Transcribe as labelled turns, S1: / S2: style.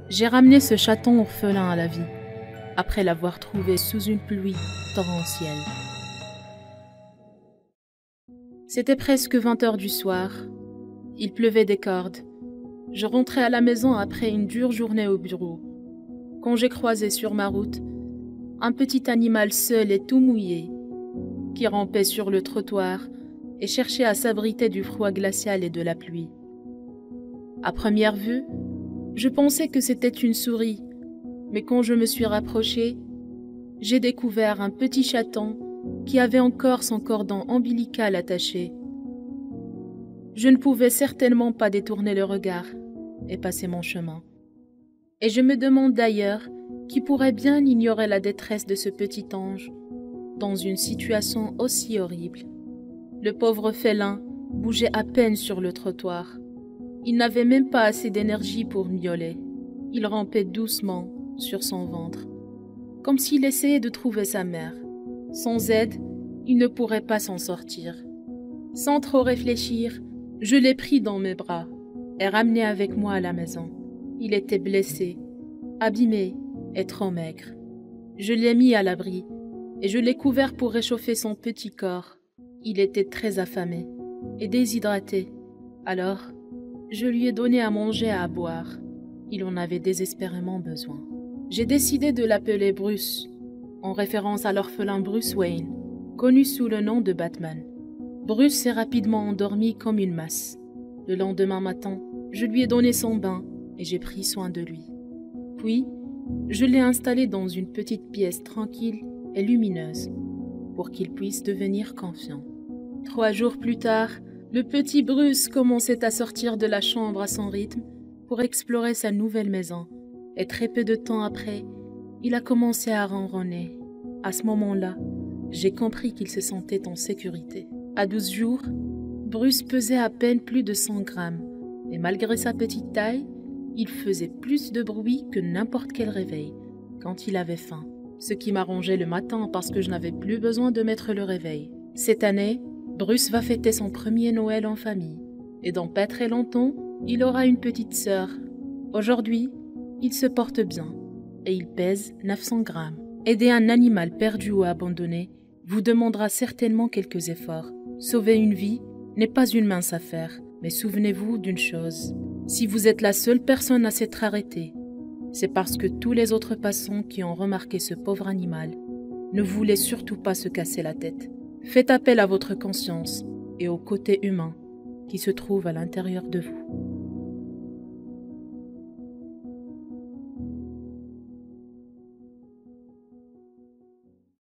S1: J'ai ramené ce chaton orphelin à la vie, après l'avoir trouvé sous une pluie torrentielle. C'était presque 20 heures du soir. Il pleuvait des cordes. Je rentrais à la maison après une dure journée au bureau, quand j'ai croisé sur ma route un petit animal seul et tout mouillé, qui rampait sur le trottoir et cherchait à s'abriter du froid glacial et de la pluie. À première vue, je pensais que c'était une souris, mais quand je me suis rapprochée, j'ai découvert un petit chaton qui avait encore son cordon ombilical attaché. Je ne pouvais certainement pas détourner le regard et passer mon chemin. Et je me demande d'ailleurs qui pourrait bien ignorer la détresse de ce petit ange dans une situation aussi horrible. Le pauvre félin bougeait à peine sur le trottoir. Il n'avait même pas assez d'énergie pour miauler. Il rampait doucement sur son ventre, comme s'il essayait de trouver sa mère. Sans aide, il ne pourrait pas s'en sortir. Sans trop réfléchir, je l'ai pris dans mes bras et ramené avec moi à la maison. Il était blessé, abîmé et trop maigre. Je l'ai mis à l'abri et je l'ai couvert pour réchauffer son petit corps. Il était très affamé et déshydraté. Alors, je lui ai donné à manger et à boire. Il en avait désespérément besoin. J'ai décidé de l'appeler Bruce, en référence à l'orphelin Bruce Wayne, connu sous le nom de Batman. Bruce s'est rapidement endormi comme une masse. Le lendemain matin, je lui ai donné son bain et j'ai pris soin de lui. Puis, je l'ai installé dans une petite pièce tranquille et lumineuse pour qu'il puisse devenir confiant. 3 jours plus tard, le petit Bruce commençait à sortir de la chambre à son rythme pour explorer sa nouvelle maison. Et très peu de temps après, il a commencé à ronronner. À ce moment-là, j'ai compris qu'il se sentait en sécurité. À 12 jours, Bruce pesait à peine plus de 100 grammes. Et malgré sa petite taille, il faisait plus de bruit que n'importe quel réveil quand il avait faim. Ce qui m'arrangeait le matin parce que je n'avais plus besoin de mettre le réveil. Cette année, Bruce va fêter son premier Noël en famille. Et dans pas très longtemps, il aura une petite sœur. Aujourd'hui, il se porte bien et il pèse 900 grammes. Aider un animal perdu ou abandonné vous demandera certainement quelques efforts. Sauver une vie n'est pas une mince affaire, mais souvenez-vous d'une chose. Si vous êtes la seule personne à s'être arrêtée, c'est parce que tous les autres passants qui ont remarqué ce pauvre animal ne voulaient surtout pas se casser la tête. Faites appel à votre conscience et au côté humain qui se trouve à l'intérieur de vous.